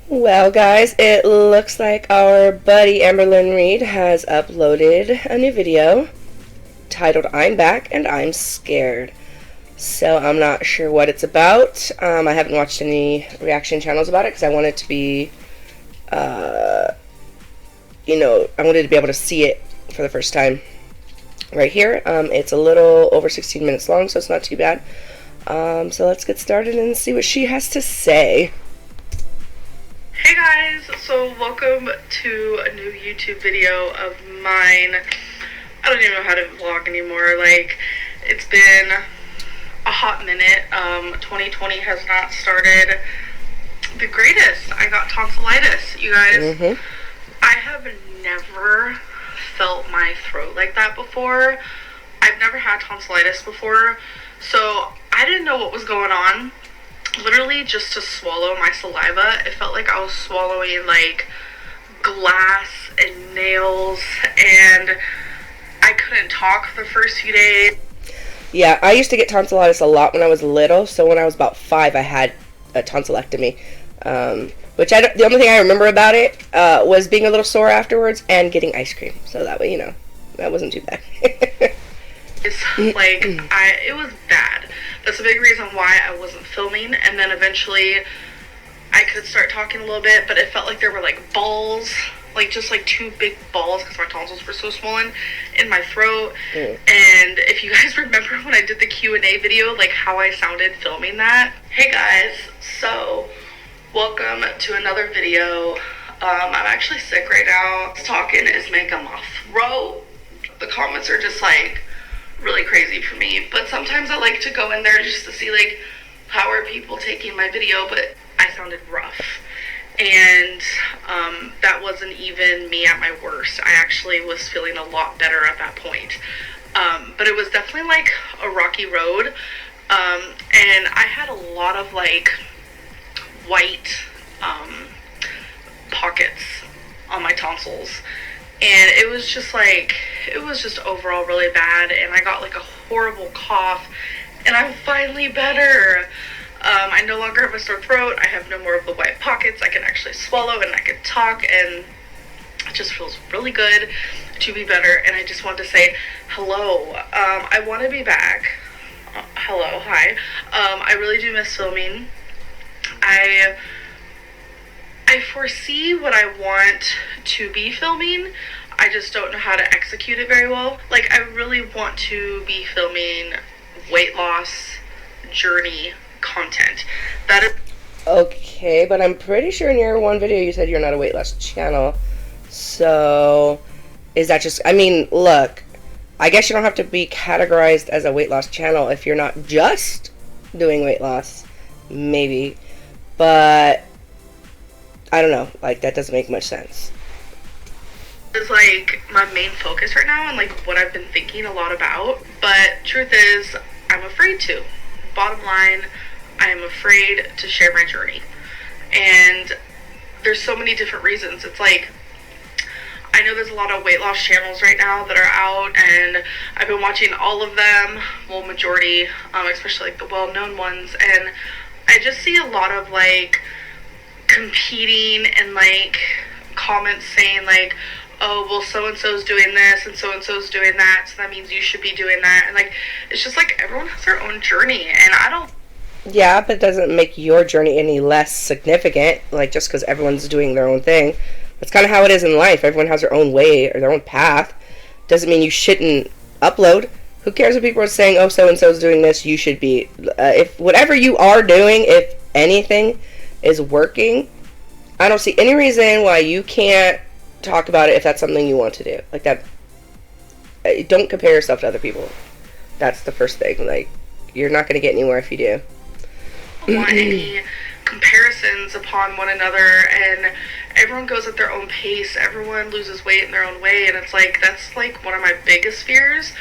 Well, guys, it looks like our buddy Amberlynn Reid has uploaded a new video titled I'm Back and I'm Scared. So I'm not sure what it's about. I haven't watched any reaction channels about it because I wanted to be, I wanted to be able to see it for the first time right here. It's a little over 16 minutes long, so it's not too bad. So let's get started and see what she has to say. Hey guys, so welcome to a new YouTube video of mine. I don't even know how to vlog anymore. It's been a hot minute. 2020 has not started the greatest. I got tonsillitis, you guys. I have never felt my throat like that before. I've never had tonsillitis before, so I didn't know what was going on. Literally, just to swallow my saliva, it felt like I was swallowing like glass and nails, and I couldn't talk the first few days. Yeah, I used to get tonsillitis a lot when I was little, so when I was about 5 I had a tonsillectomy. The only thing I remember about it was being a little sore afterwards and getting ice cream. So that way, that wasn't too bad. It was bad. That's a big reason why I wasn't filming, and then eventually I could start talking a little bit, but it felt like there were like balls, just two big balls, because my tonsils were so swollen in my throat. And if you guys remember when I did the Q&A video, how I sounded filming that. Hey guys, so welcome to another video. I'm actually sick right now. Talking is making my throat. The comments are just really crazy for me, but sometimes I like to go in there just to see how are people taking my video. But I sounded rough, and that wasn't even me at my worst. I actually was feeling a lot better at that point, but it was definitely a rocky road, and I had a lot of white pockets on my tonsils. And it was just overall really bad, and I got a horrible cough, and I'm finally better. I no longer have a sore throat, I have no more of the white pockets, I can actually swallow and I can talk, and it just feels really good to be better. And I just wanted to say hello. I want to be back. Hello, hi. I really do miss filming. I foresee what I want to be filming. I just don't know how to execute it very well. I really want to be filming weight loss journey content. That is Okay, but I'm pretty sure in your one video you said you're not a weight loss channel. So, is that just... look, I guess you don't have to be categorized as a weight loss channel if you're not just doing weight loss. Maybe. But I don't know, that doesn't make much sense. It's my main focus right now, and what I've been thinking a lot about. But truth is, I'm afraid to. Bottom line, I am afraid to share my journey. And there's so many different reasons. It's I know there's a lot of weight loss channels right now that are out, and I've been watching all of them, well, majority, especially the well-known ones, and I just see a lot of competing and comments saying oh, well, so-and-so's doing this and so-and-so's doing that, so that means you should be doing that. And it's just everyone has their own journey, and I don't... Yeah, but it doesn't make your journey any less significant, just because everyone's doing their own thing. That's kind of how it is in life. Everyone has their own way or their own path. Doesn't mean you shouldn't upload. Who cares if people are saying, oh, so-and-so's doing this, you should be... if whatever you are doing, if anything is working, I don't see any reason why you can't talk about it if that's something you want to do. That, don't compare yourself to other people. That's the first thing. You're not going to get anywhere if you do. I don't want any comparisons upon one another, and everyone goes at their own pace. Everyone loses weight in their own way, and it's that's one of my biggest fears,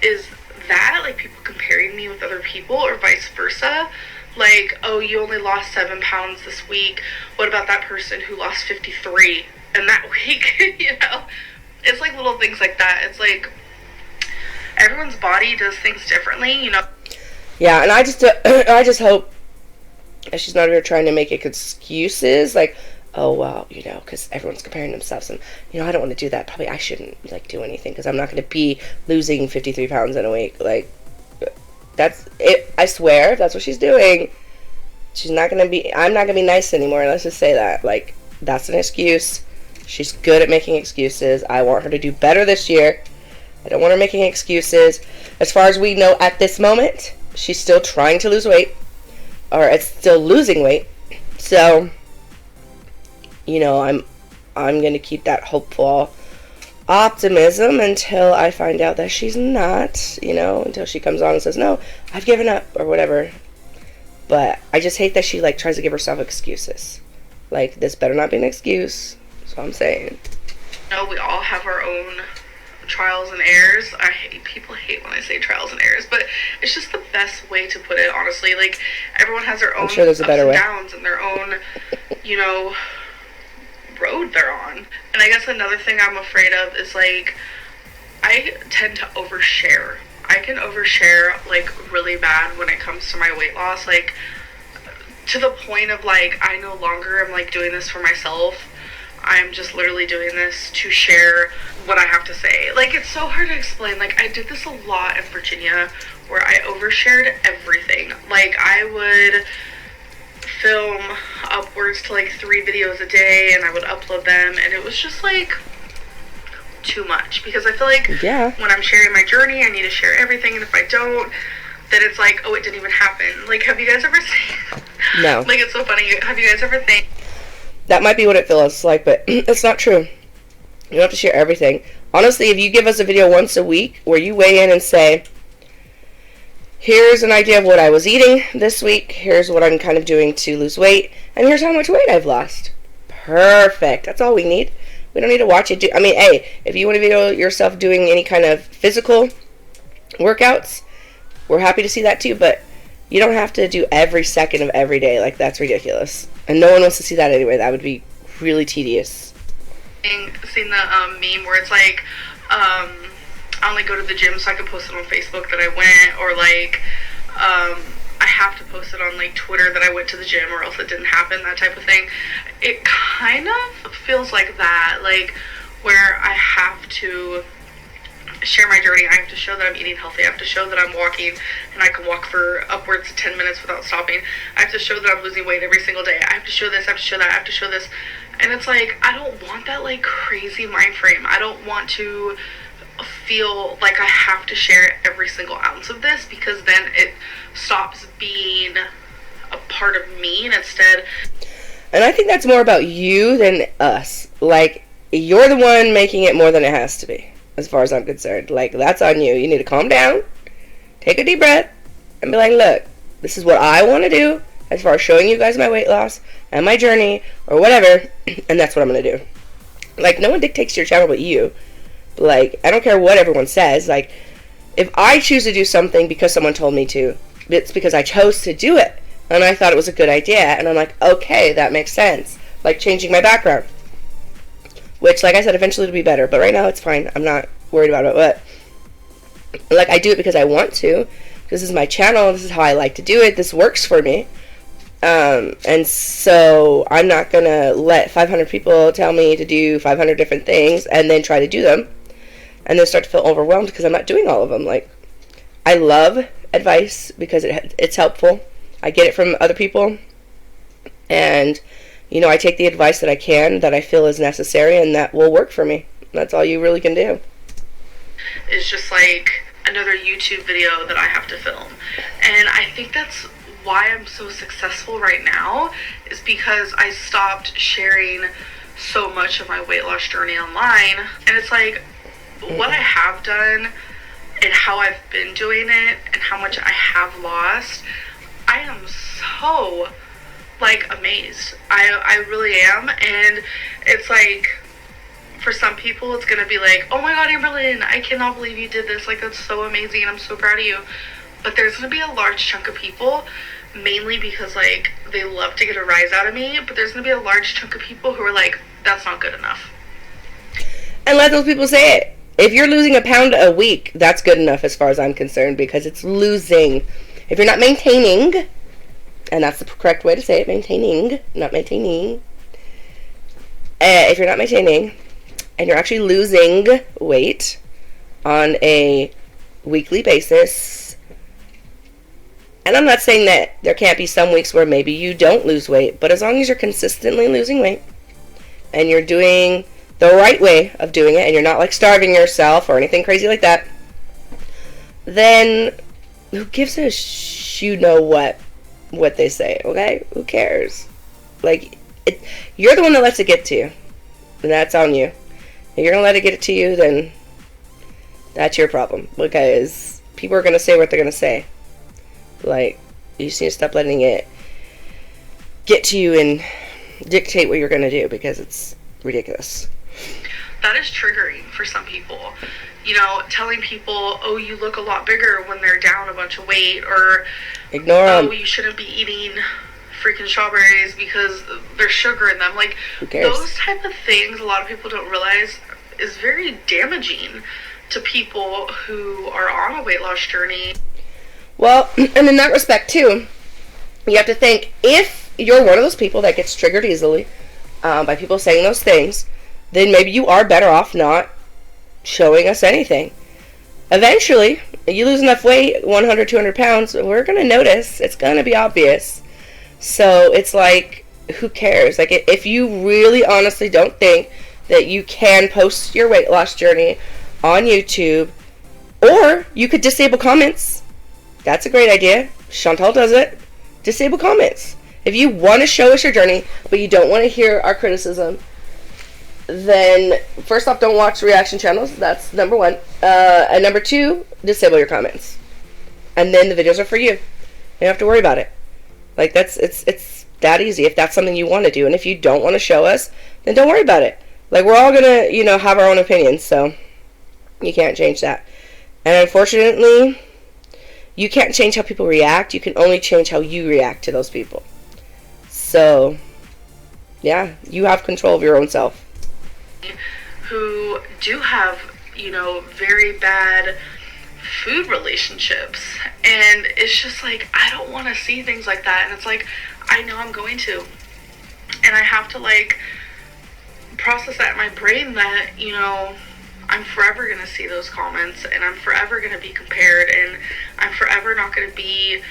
is that people comparing me with other people, or vice versa. Oh, you only lost 7 pounds this week, what about that person who lost 53 in that week? It's little things like that. It's everyone's body does things differently. Yeah, and I just hope And she's not here trying to make excuses, like, oh, well, you know, because everyone's comparing themselves, and, you know, I don't want to do that. Probably I shouldn't, like, do anything, because I'm not going to be losing 53 pounds in a week. Like, that's it. I swear, if that's what she's doing, she's not going to be, I'm not going to be nice anymore. Let's just say that. Like, that's an excuse. She's good at making excuses. I want her to do better this year. I don't want her making excuses. As far as we know at this moment, she's still trying to lose weight. Or it's still losing weight. So, you know, I'm going to keep that hopeful optimism until I find out that she's not, you know, until she comes on and says, no, I've given up, or whatever. But I just hate that she, like, tries to give herself excuses. Like, this better not be an excuse. That's what I'm saying. No, we all have our own trials and errors. People hate when I say trials and errors, but it's just the best way to put it, honestly. Like, everyone has their own I'm sure there's a better way. downs and their own, you know, road they're on. And I guess another thing I'm afraid of is, like, I tend to overshare. I can overshare, like, really bad when it comes to my weight loss, like, to the point of, like, I no longer am, like, doing this for myself. I'm just literally doing this to share what I have to say. Like, it's so hard to explain. Like, I did this a lot in Virginia, where I overshared everything. Like, I would film upwards to, like, 3 videos a day, and I would upload them, and it was just, like, too much. Because I feel like when I'm sharing my journey, I need to share everything, and if I don't, then it's like, oh, it didn't even happen. Like, have you guys ever seen... No. Like, it's so funny. Have you guys ever think... That might be what it feels like, but it's not true. You don't have to share everything. Honestly, if you give us a video once a week where you weigh in and say, here's an idea of what I was eating this week, here's what I'm kind of doing to lose weight, and here's how much weight I've lost. Perfect. That's all we need. We don't need to watch it do... I mean, hey, if you want to video yourself doing any kind of physical workouts, we're happy to see that too, but you don't have to do every second of every day. Like, that's ridiculous. And no one wants to see that anyway. That would be really tedious. Seen the meme where it's like, I only go to the gym so I can post it on Facebook that I went, or like, I have to post it on, like, Twitter that I went to the gym or else it didn't happen, that type of thing. It kind of feels like that, like, where I have to share my journey. I have to show that I'm eating healthy. I have to show that I'm walking, and I can walk for upwards of 10 minutes without stopping. I have to show that I'm losing weight every single day. I have to show this, I have to show that, I have to show this. And it's like, I don't want that, like, crazy mind frame. I don't want to feel like I have to share every single ounce of this, because then it stops being a part of me, and instead... And I think that's more about you than us. Like, you're the one making it more than it has to be, as far as I'm concerned. Like, that's on you. You need to calm down, take a deep breath, and be like, look, this is what I want to do as far as showing you guys my weight loss and my journey, or whatever, and that's what I'm going to do. Like, no one dictates your channel but you. Like, I don't care what everyone says. Like, if I choose to do something because someone told me to, it's because I chose to do it, and I thought it was a good idea, and I'm like, okay, that makes sense. Like, changing my background. Which, like I said, eventually it'll be better. But right now, it's fine. I'm not worried about it. But, like, I do it because I want to. This is my channel. This is how I like to do it. This works for me. And so, I'm not going to let 500 people tell me to do 500 different things and then try to do them. And then start to feel overwhelmed because I'm not doing all of them. Like, I love advice because it's helpful. I get it from other people. And... you know, I take the advice that I can, that I feel is necessary, and that will work for me. That's all you really can do. It's just like another YouTube video that I have to film. And I think that's why I'm so successful right now, is because I stopped sharing so much of my weight loss journey online. And it's like, what I have done and how I've been doing it and how much I have lost, I am so... like, amazed. I really am. And it's like, for some people it's gonna be like, oh my god, Amberlynn, I cannot believe you did this, like, that's so amazing, I'm so proud of you. But there's gonna be a large chunk of people, mainly because, like, they love to get a rise out of me, but there's gonna be a large chunk of people who are like, that's not good enough. And let those people say it. If you're losing a pound a week, that's good enough as far as I'm concerned, because it's losing. If you're not maintaining, And that's the correct way to say it, maintaining, not maintaining. If you're not maintaining, and you're actually losing weight on a weekly basis, and I'm not saying that there can't be some weeks where maybe you don't lose weight, but as long as you're consistently losing weight, and you're doing the right way of doing it, and you're not like starving yourself or anything crazy like that, then who gives a you know what they say, okay? Who cares? Like, you're the one that lets it get to you, and that's on you. If you're gonna let it get to you, then that's your problem, because people are gonna say what they're gonna say. Like, you just need to stop letting it get to you and dictate what you're gonna do, because it's ridiculous. That is triggering for some people. You know, telling people, oh, you look a lot bigger when they're down a bunch of weight, or ignore them. Oh, you shouldn't be eating freaking strawberries because there's sugar in them. Like, who cares? Those type of things a lot of people don't realize is very damaging to people who are on a weight loss journey. Well, and in that respect too, you have to think, if you're one of those people that gets triggered easily by people saying those things, then maybe you are better off not showing us anything. Eventually, you lose enough weight, 100, 200 pounds, we're going to notice. It's going to be obvious. So it's like, who cares? Like, if you really honestly don't think that you can post your weight loss journey on YouTube, or you could disable comments. That's a great idea. Chantal does it. Disable comments. If you want to show us your journey, but you don't want to hear our criticism, then first off, don't watch reaction channels. That's number one. And number two, disable your comments. And then the videos are for you. You don't have to worry about it. Like, it's that easy if that's something you want to do. And if you don't want to show us, then don't worry about it. Like, we're all gonna, have our own opinions, so you can't change that. And unfortunately, you can't change how people react. You can only change how you react to those people. So, yeah, you have control of your own self. Who do have, very bad food relationships, and it's just like, I don't want to see things like that, and it's like, I know I'm going to, and I have to like process that in my brain that, I'm forever going to see those comments, and I'm forever going to be compared, and I'm forever not going to be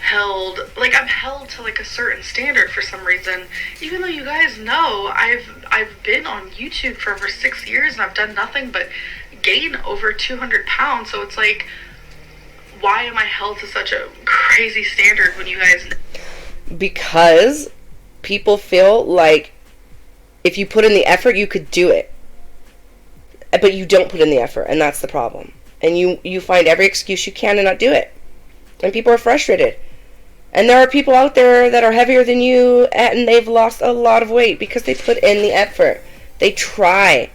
held, like, I'm held to like a certain standard for some reason, even though you guys know I've been on YouTube for over 6 years, and I've done nothing but gain over 200 pounds, so it's like, why am I held to such a crazy standard when you guys know? Because people feel like if you put in the effort, you could do it, but you don't put in the effort, and that's the problem. And you find every excuse you can to not do it, and people are frustrated. And there are people out there that are heavier than you, and they've lost a lot of weight because they put in the effort. They try.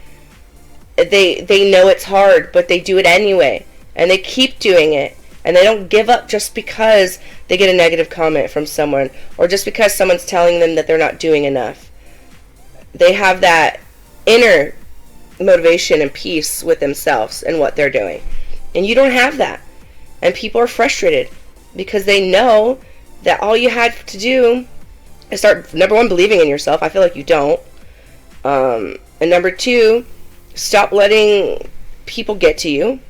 They know it's hard, but they do it anyway. And they keep doing it. And they don't give up just because they get a negative comment from someone, or just because someone's telling them that they're not doing enough. They have that inner motivation and peace with themselves and what they're doing. And you don't have that. And people are frustrated because they know that all you had to do is start, number one, believing in yourself. I feel like you don't. And number two, stop letting people get to you.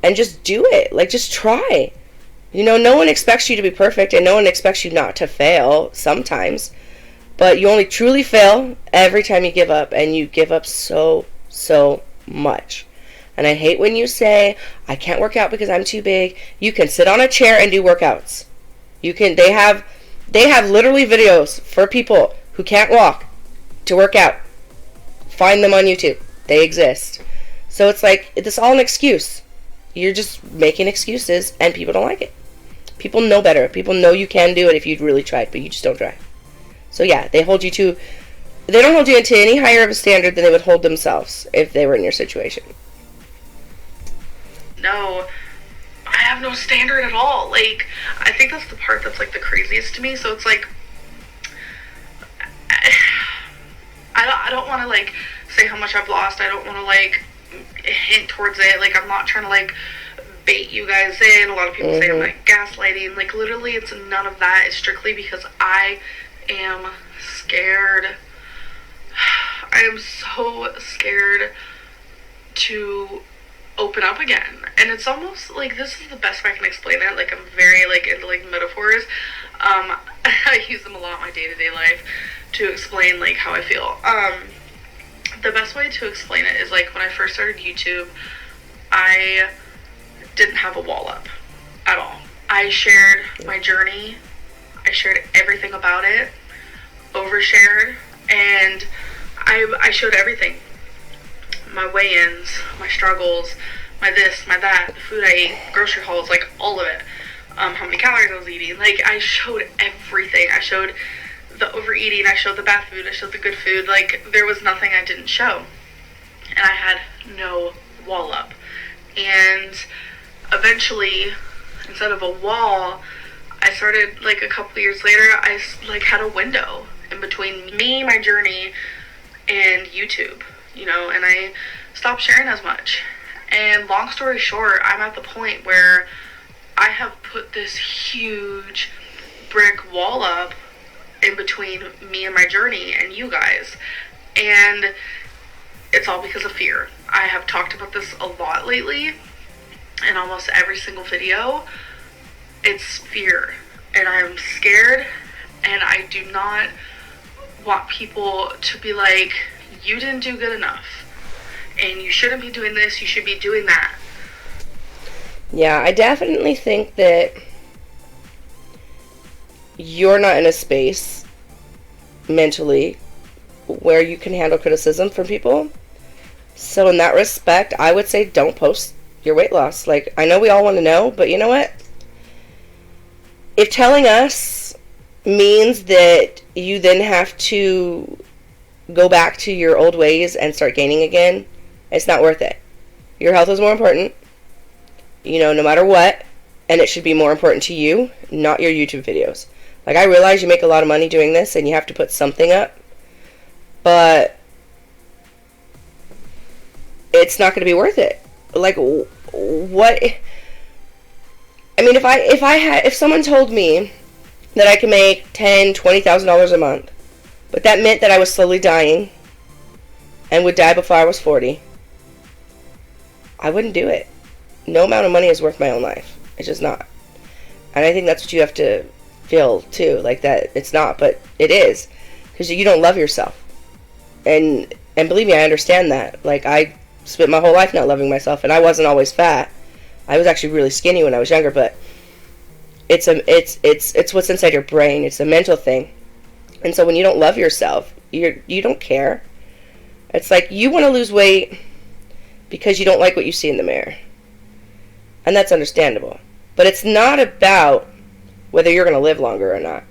And just do it. Like, just try. No one expects you to be perfect, and no one expects you not to fail sometimes. But you only truly fail every time you give up. And you give up so much. And I hate when you say, I can't work out because I'm too big. You can sit on a chair and do workouts. They have literally videos for people who can't walk to work out. Find them on YouTube. They exist. So it's like, it's all an excuse. You're just making excuses, and people don't like it. People know better. People know you can do it if you'd really tried, but you just don't try. So yeah, they don't hold you to any higher of a standard than they would hold themselves if they were in your situation. No, I have no standard at all. Like, I think that's the part that's like the craziest to me. So it's like, I don't want to like say how much I've lost. I don't want to like hint towards it. Like, I'm not trying to like bait you guys in. A lot of people say I'm like gaslighting. Like, literally, it's none of that. It's strictly because I am scared. I am so scared to open up again. And it's almost like, this is the best way I can explain it. Like, I'm very like into like metaphors. I use them a lot in my day-to-day life to explain like how I feel. The best way to explain it is like when I first started YouTube, I didn't have a wall up at all. I shared my journey. I shared everything about it, overshared, and I showed everything. My weigh-ins, my struggles, my this, my that, the food I ate, grocery hauls, like all of it. How many calories I was eating. Like, I showed everything. I showed the overeating, I showed the bad food, I showed the good food. Like, there was nothing I didn't show. And I had no wall up. And eventually, instead of a wall, I started, like, a couple years later, I, like, had a window in between me, my journey, and YouTube, you know, and I stopped sharing as much. And long story short, I'm at the point where I have put this huge brick wall up in between me and my journey and you guys. And it's all because of fear. I have talked about this a lot lately in almost every single video. It's fear. And I'm scared, and I do not want people to be like, you didn't do good enough, and you shouldn't be doing this, you should be doing that. Yeah, I definitely think that you're not in a space mentally where you can handle criticism from people. So in that respect, I would say don't post your weight loss. Like, I know we all want to know, but you know what? If telling us means that you then have to go back to your old ways and start gaining again, it's not worth it. Your health is more important, you know, no matter what, and it should be more important to you, not your YouTube videos. Like, I realize you make a lot of money doing this and you have to put something up, but it's not going to be worth it. Like, what? I mean, if someone told me that I could make $10,000-$20,000 a month, but that meant that I was slowly dying and would die before I was 40, I wouldn't do it. No amount of money is worth my own life. It's just not. And I think that's what you have to feel too, like that it's not, but it is, because you don't love yourself. And believe me, I understand that. Like, I spent my whole life not loving myself, and I wasn't always fat. I was actually really skinny when I was younger, but it's what's inside your brain. It's a mental thing. And so when you don't love yourself, you don't care. It's like you want to lose weight because you don't like what you see in the mirror. And that's understandable. But it's not about whether you're going to live longer or not.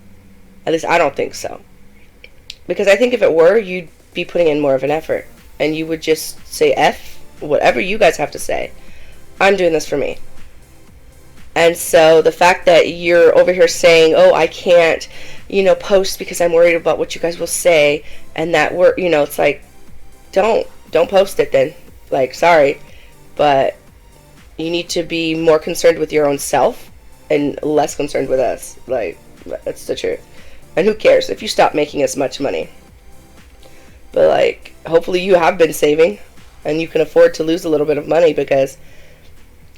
At least I don't think so. Because I think if it were, you'd be putting in more of an effort. And you would just say F whatever you guys have to say. I'm doing this for me. And so the fact that you're over here saying, oh, I can't, post because I'm worried about what you guys will say, and that it's like, don't post it then. Like, sorry, but you need to be more concerned with your own self and less concerned with us. Like, that's the truth. And who cares if you stop making as much money? But, like, hopefully you have been saving and you can afford to lose a little bit of money, because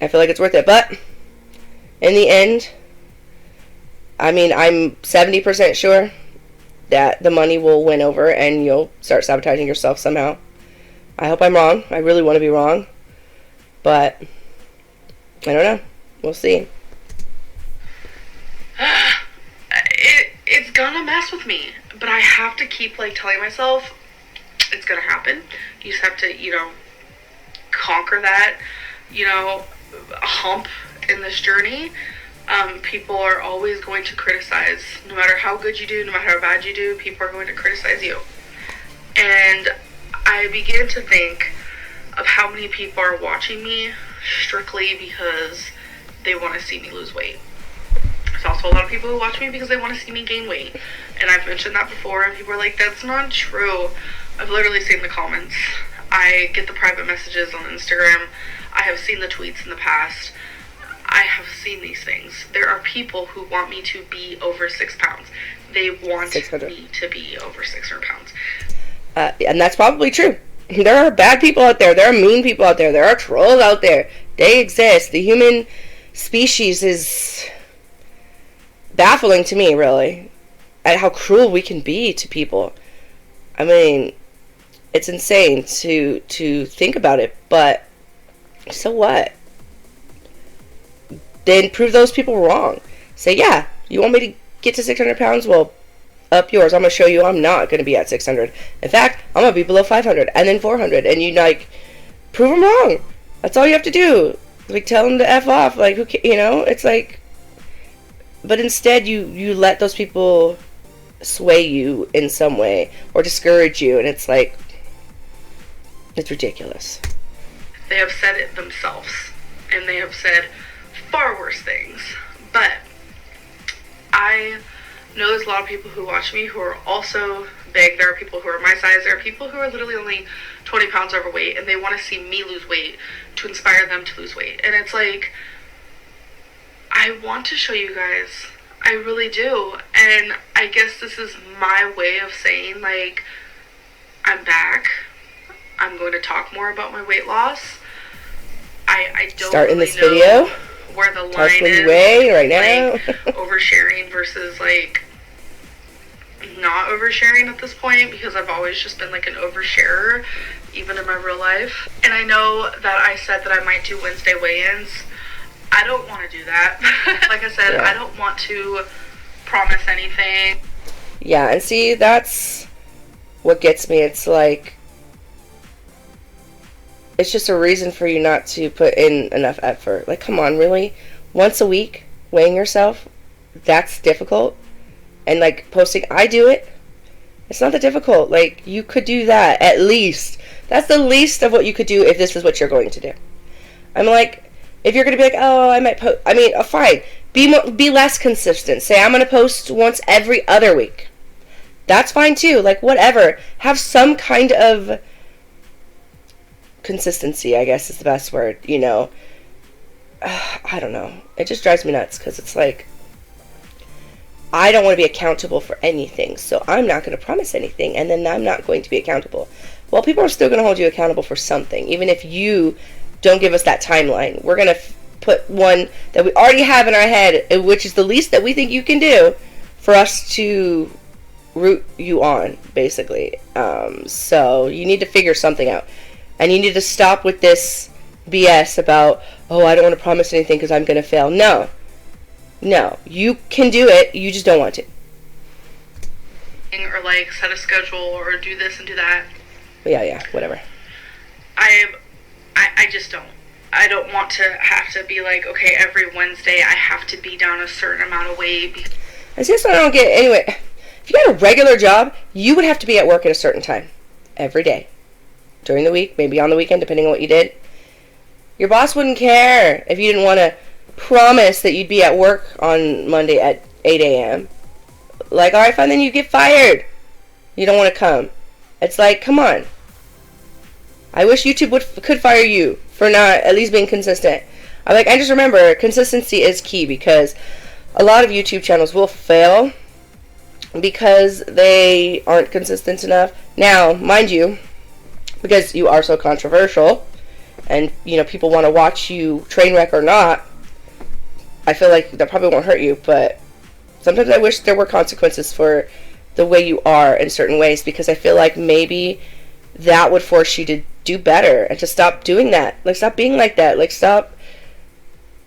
I feel like it's worth it. But in the end, I mean, I'm 70% sure that the money will win over and you'll start sabotaging yourself somehow. I hope I'm wrong. I really want to be wrong. But I don't know. We'll see. It's gonna mess with me. But I have to keep, telling myself it's gonna happen. You just have to, conquer that, hump in this journey. People are always going to criticize. No matter how good you do, no matter how bad you do, people are going to criticize you. And I begin to think of how many people are watching me strictly because they want to see me lose weight. There's also a lot of people who watch me because they want to see me gain weight. And I've mentioned that before, and people are like, that's not true. I've literally seen the comments. I get the private messages on Instagram. I have seen the tweets in the past. I have seen these things. There are people who want me to be over 6 pounds. They want 600. me to be over 600 pounds. And that's probably true. There are bad people out there. There are mean people out there. There are trolls out there. They exist. The human species is baffling to me, really, at how cruel we can be to people. I mean, it's insane to think about it, but so what? Then prove those people wrong. Say, yeah, you want me to get to 600 pounds? Well, up yours. I'm going to show you I'm not going to be at 600. In fact, I'm going to be below 500 and then 400. And you, like, prove them wrong. That's all you have to do. Like, tell them to F off. Like, it's like, but instead you let those people sway you in some way or discourage you. And it's like, it's ridiculous. They have said it themselves. And they have said far worse things. But I know there's a lot of people who watch me who are also big. There are people who are my size. There are people who are literally only 20 pounds overweight, and they want to see me lose weight to inspire them to lose weight. And it's like, I want to show you guys. I really do. And I guess this is my way of saying, like, I'm back. I'm going to talk more about my weight loss. I don't start in really this video where the line is right now. like, oversharing versus like not oversharing at this point, because I've always just been like an oversharer even in my real life. And I know that I said that I might do Wednesday weigh-ins. I don't want to do that. Like I said, I don't want to promise anything. Yeah, and see, that's what gets me. It's like, it's just a reason for you not to put in enough effort. Like, come on, really? Once a week, weighing yourself? That's difficult? And, like, posting, I do it. It's not that difficult. Like, you could do that, at least. That's the least of what you could do if this is what you're going to do. I'm like, if you're going to be like, oh, I might post, I mean, fine. Be less consistent. Say, I'm going to post once every other week. That's fine, too. Like, whatever. Have some kind of consistency, I guess is the best word, I don't know. It just drives me nuts, because it's like, I don't want to be accountable for anything, so I'm not going to promise anything, and then I'm not going to be accountable. Well, people are still going to hold you accountable for something, even if you don't give us that timeline. We're going to put one that we already have in our head, which is the least that we think you can do, for us to root you on, basically. So you need to figure something out. And you need to stop with this BS about, oh, I don't want to promise anything because I'm going to fail. No, you can do it. You just don't want to. Or like set a schedule or do this and do that. Yeah, whatever. I just don't. I don't want to have to be like, okay, every Wednesday I have to be down a certain amount of weight. I see, so I don't get it. Anyway, if you got a regular job, you would have to be at work at a certain time every day. During the week, maybe on the weekend, depending on what you did. Your boss wouldn't care if you didn't want to promise that you'd be at work on Monday at 8 a.m. Like, alright, fine, then you get fired. You don't want to come. It's like, come on. I wish YouTube could fire you for not at least being consistent. I just remember, consistency is key, because a lot of YouTube channels will fail because they aren't consistent enough. Now, mind you, because you are so controversial, and, people want to watch you train wreck or not, I feel like that probably won't hurt you, but sometimes I wish there were consequences for the way you are in certain ways, because I feel like maybe that would force you to do better, and to stop doing that. Like, stop being like that. Like, stop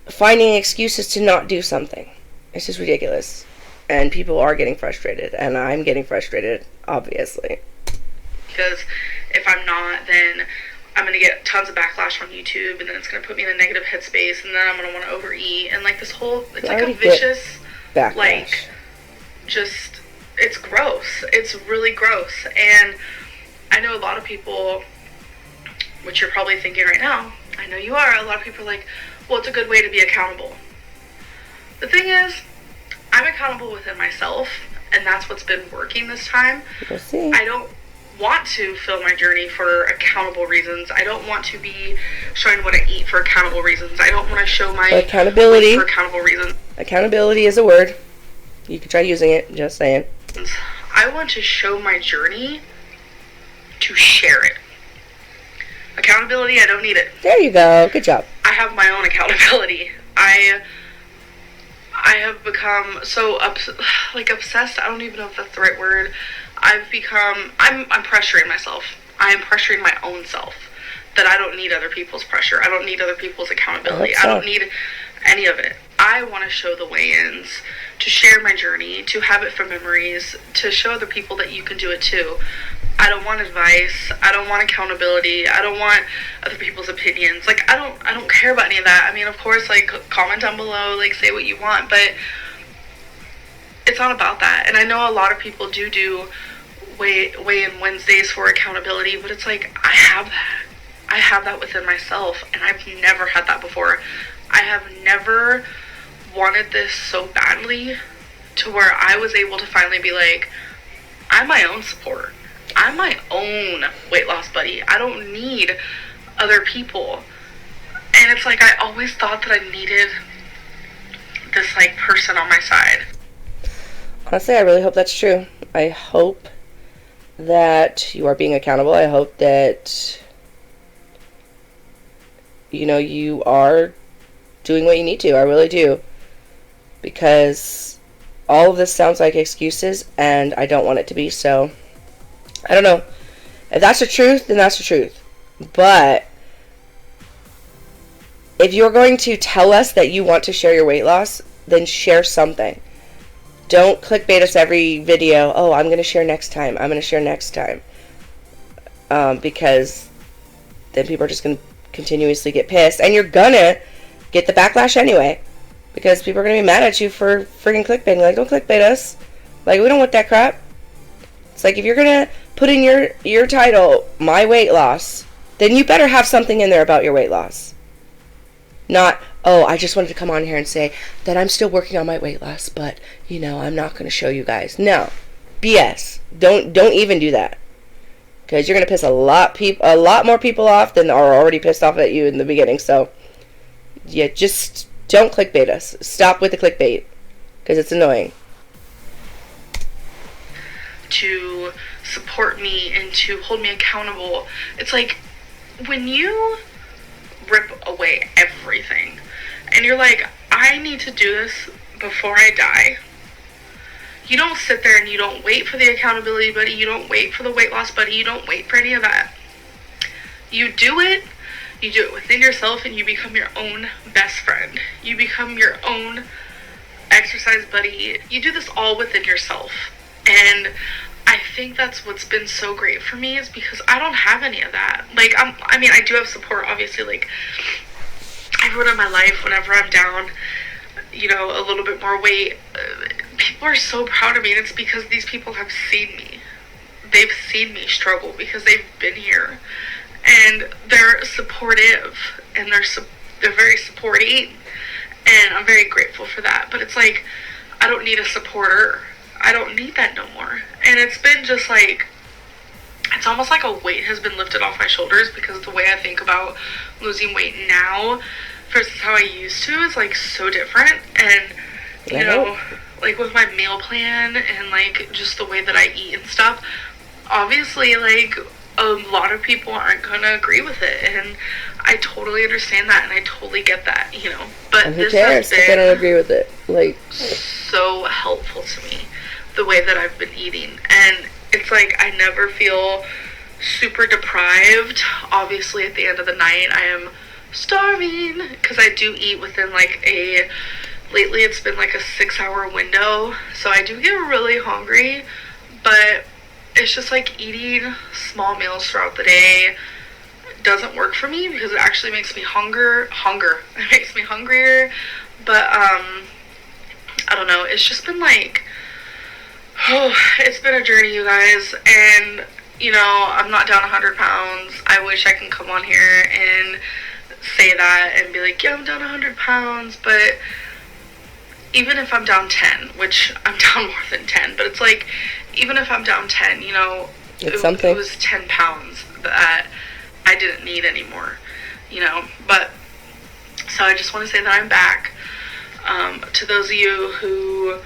finding excuses to not do something. It's just ridiculous. And people are getting frustrated, and I'm getting frustrated, obviously. Because if I'm not, then I'm going to get tons of backlash on YouTube, and then it's going to put me in a negative headspace, and then I'm going to want to overeat, and like this whole, it's like a vicious, backlash. Like, just, it's gross. It's really gross. And I know a lot of people, which you're probably thinking right now, I know you are, a lot of people are like, well, it's a good way to be accountable. The thing is, I'm accountable within myself, and that's what's been working this time. We'll see. I don't want to film my journey for accountable reasons. I don't want to be showing what I eat for accountable reasons. I don't want to show my accountability for accountable reasons. Accountability is a word. You can try using it, just saying. I want to show my journey to share it. Accountability, I don't need it. There you go. Good job. I have my own accountability. I have become so obsessed. I don't even know if that's the right word. I'm pressuring myself. I am pressuring my own self that I don't need other people's pressure. I don't need other people's accountability. I don't need any of it. I want to show the way-ins, to share my journey, to have it for memories, to show other people that you can do it too. I don't want advice. I don't want accountability. I don't want other people's opinions. Like, I don't care about any of that. I mean, of course, like, comment down below, like, say what you want, but it's not about that. And I know a lot of people do weigh-in Wednesdays for accountability, but it's like, I have that. I have that within myself, and I've never had that before. I have never wanted this so badly to where I was able to finally be like, I'm my own support. I'm my own weight loss buddy. I don't need other people. And it's like, I always thought that I needed this, like, person on my side. Honestly, I really hope that's true. I hope that you are being accountable. I hope that, you know, you are doing what you need to. I really do. Because all of this sounds like excuses, and I don't want it to be. So, I don't know. If that's the truth, then that's the truth. But if you're going to tell us that you want to share your weight loss, then share something. Don't clickbait us every video. Oh, I'm going to share next time. I'm going to share next time. Because then people are just going to continuously get pissed. And you're going to get the backlash anyway. Because people are going to be mad at you for freaking clickbaiting. Like, don't clickbait us. Like, we don't want that crap. It's like, if you're going to put in your title, my weight loss, then you better have something in there about your weight loss. Not, oh, I just wanted to come on here and say that I'm still working on my weight loss, but, you know, I'm not going to show you guys. No. BS. Don't even do that. Because you're going to piss a lot more people off than are already pissed off at you in the beginning. So, yeah, just don't clickbait us. Stop with the clickbait. Because it's annoying. To support me and to hold me accountable. It's like, when you rip away everything and you're like, I need to do this before I die, you don't sit there and you don't wait for the accountability buddy, you don't wait for the weight loss buddy, you don't wait for any of that. You do it within yourself, and you become your own best friend. You become your own exercise buddy. You do this all within yourself. And I think that's what's been so great for me, is because I don't have any of that. Like, I mean, I do have support, obviously. Like, everyone in my life, whenever I'm down, you know, a little bit more weight, people are so proud of me, and it's because these people have seen me. They've seen me struggle because they've been here, and they're supportive, and they're very supporting, and I'm very grateful for that. But it's like, I don't need a supporter. I don't need that no more. And it's been just like, it's almost like a weight has been lifted off my shoulders, because the way I think about losing weight now versus how I used to is, like, so different. And, you know, like, with my meal plan and, like, just the way that I eat and stuff, obviously, like, a lot of people aren't gonna agree with it, and I totally understand that, and I totally get that, you know. But and who cares if they don't agree with it? Like, so helpful to me, the way that I've been eating. And it's like, I never feel super deprived. Obviously, at the end of the night, I am starving, because I do eat within, like, lately it's been like a 6-hour window, so I do get really hungry. But it's just like, eating small meals throughout the day doesn't work for me, because it actually makes me it makes me hungrier. But I don't know, it's just been like, it's been a journey, you guys. And, you know, I'm not down 100 pounds. I wish I can come on here and say that and be like, yeah, I'm down 100 pounds. But even if I'm down 10, which I'm down more than 10, but it's like, even if I'm down 10, you know, It's something. It was 10 pounds that I didn't need anymore, you know. But so I just want to say that I'm back. To those of you who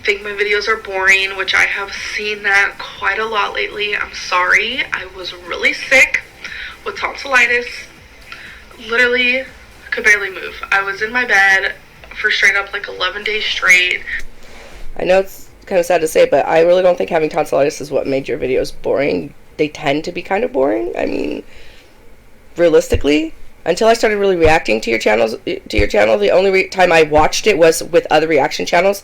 think my videos are boring, which I have seen that quite a lot lately, I'm sorry. I was really sick with tonsillitis. Literally could barely move. I was in my bed for straight up like 11 days straight. I know it's kind of sad to say, but I really don't think having tonsillitis is what made your videos boring. They tend to be kind of boring. I mean, realistically, until I started really reacting to your channel, the only time I watched it was with other reaction channels,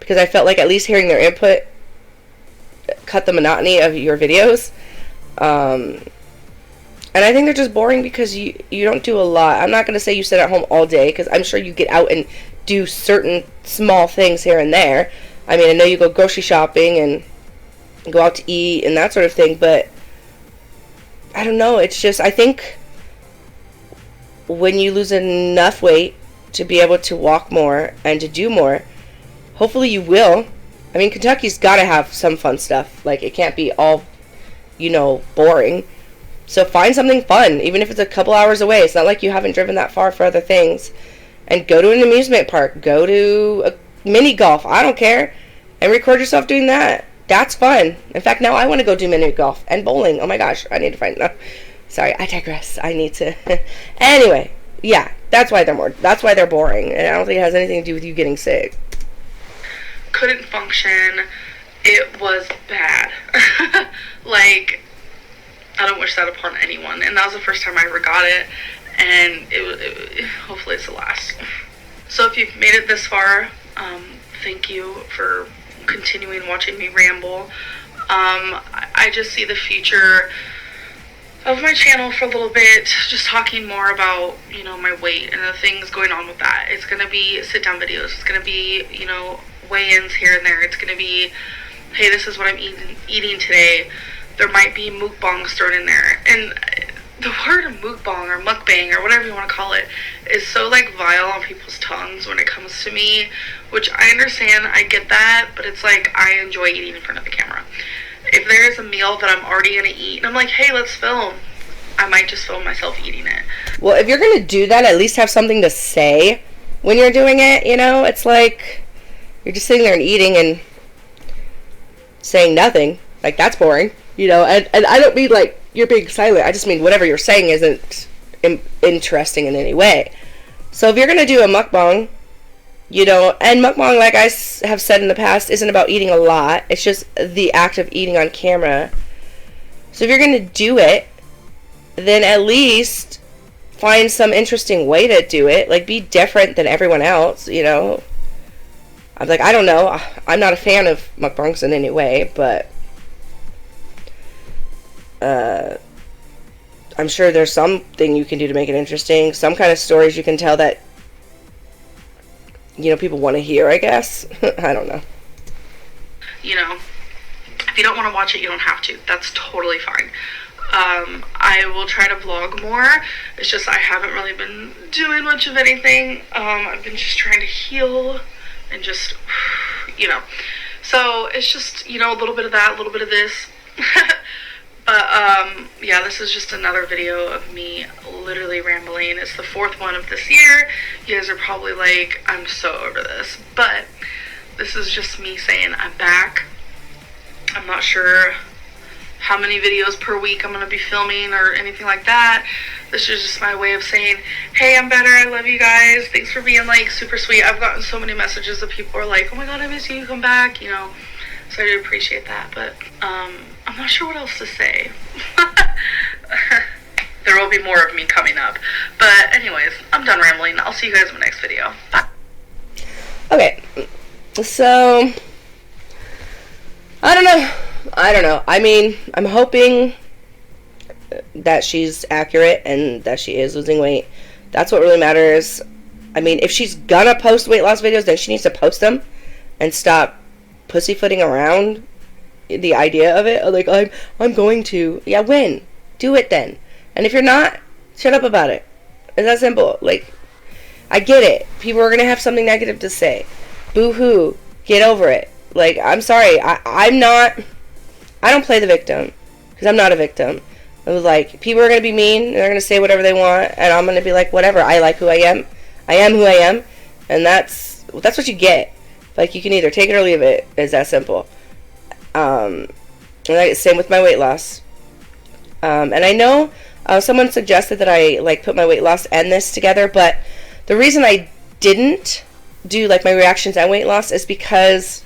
because I felt like at least hearing their input cut the monotony of your videos. And I think they're just boring because you don't do a lot. I'm not going to say you sit at home all day, because I'm sure you get out and do certain small things here and there. I mean, I know you go grocery shopping and go out to eat and that sort of thing, but I don't know. It's just, I think when you lose enough weight to be able to walk more and to do more, hopefully you will. I mean, Kentucky's got to have some fun stuff. Like, it can't be all, boring. So find something fun, even if it's a couple hours away. It's not like you haven't driven that far for other things. And go to an amusement park. Go to a mini golf. I don't care. And record yourself doing that. That's fun. In fact, now I want to go do mini golf and bowling. Oh my gosh, I need to find... No, sorry, I digress. I need to... Anyway, yeah, that's why they're boring. And I don't think it has anything to do with you getting sick. Couldn't function. It was bad. Like, I don't wish that upon anyone. And that was the first time I ever got it. And hopefully it's the last. So if you've made it this far, thank you for continuing watching me ramble. I just see the future of my channel for a little bit, just talking more about, my weight and the things going on with that. It's going to be sit-down videos. It's going to be, weigh-ins here and there. It's going to be, hey, this is what I'm eating today. There might be mukbangs thrown in there. And the word mukbang or mukbang or whatever you want to call it is so vile on people's tongues when it comes to me, which I understand. I get that, but it's like I enjoy eating in front of the camera. If there is a meal that I'm already going to eat and I'm like, hey, let's film, I might just film myself eating it. Well, if you're going to do that, at least have something to say when you're doing it, It's like you're just sitting there and eating and saying nothing. Like, that's boring, And I don't mean you're being silent. I just mean whatever you're saying isn't interesting in any way. So if you're going to do a mukbang, and mukbang, like I have said in the past, isn't about eating a lot. It's just the act of eating on camera. So if you're going to do it, then at least find some interesting way to do it. Like, be different than everyone else, I'm like, I don't know. I'm not a fan of mukbangs in any way, but I'm sure there's something you can do to make it interesting. Some kind of stories you can tell that, people want to hear, I guess. I don't know. If you don't want to watch it, you don't have to. That's totally fine. I will try to vlog more. It's just I haven't really been doing much of anything. I've been just trying to heal and just, So it's just, a little bit of that, a little bit of this. But, yeah, this is just another video of me literally rambling. It's the 4th one of this year. You guys are probably like, I'm so over this. But this is just me saying I'm back. I'm not sure how many videos per week I'm going to be filming or anything like that. This is just my way of saying, hey, I'm better. I love you guys. Thanks for being, super sweet. I've gotten so many messages that people are like, oh my god, I miss you. Come back, So I do appreciate that, but I'm not sure what else to say. There will be more of me coming up. But anyways, I'm done rambling. I'll see you guys in the next video. Bye. Okay, so I don't know. I mean, I'm hoping that she's accurate and that she is losing weight. That's what really matters. I mean, if she's gonna post weight loss videos, then she needs to post them and stop pussyfooting around the idea of it. Like, I'm going to. Yeah, when? Do it then. And if you're not, shut up about it. It's that simple. Like, I get it. People are going to have something negative to say. Boo-hoo. Get over it. Like, I'm sorry. I'm not I don't play the victim, because I'm not a victim. It was like, people are going to be mean, and they're going to say whatever they want, and I'm going to be like, whatever, I like who I am. I am who I am, and that's what you get. Like, you can either take it or leave it. It's that simple. And same with my weight loss. And I know someone suggested that I, like, put my weight loss and this together, but the reason I didn't do, like, my reactions and weight loss is because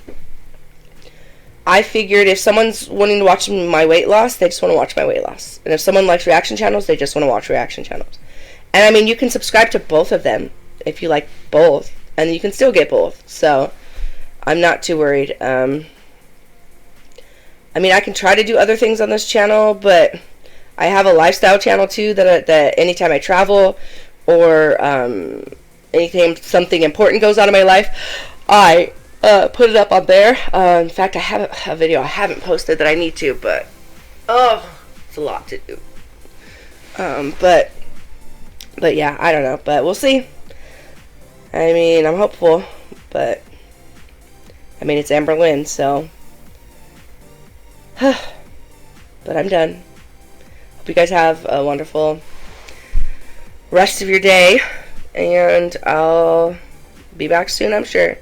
I figured if someone's wanting to watch my weight loss, they just want to watch my weight loss. And if someone likes reaction channels, they just want to watch reaction channels. And, I mean, you can subscribe to both of them if you like both, and you can still get both. So, I'm not too worried. I mean, I can try to do other things on this channel, but I have a lifestyle channel, too, that anytime I travel or anything, something important goes on in my life, I put it up on there. In fact, I have a video I haven't posted that I need to, but it's a lot to do. But yeah, I don't know, but we'll see. I mean, I'm hopeful, but I mean, it's Amberlynn, so but I'm done. Hope you guys have a wonderful rest of your day, and I'll be back soon, I'm sure.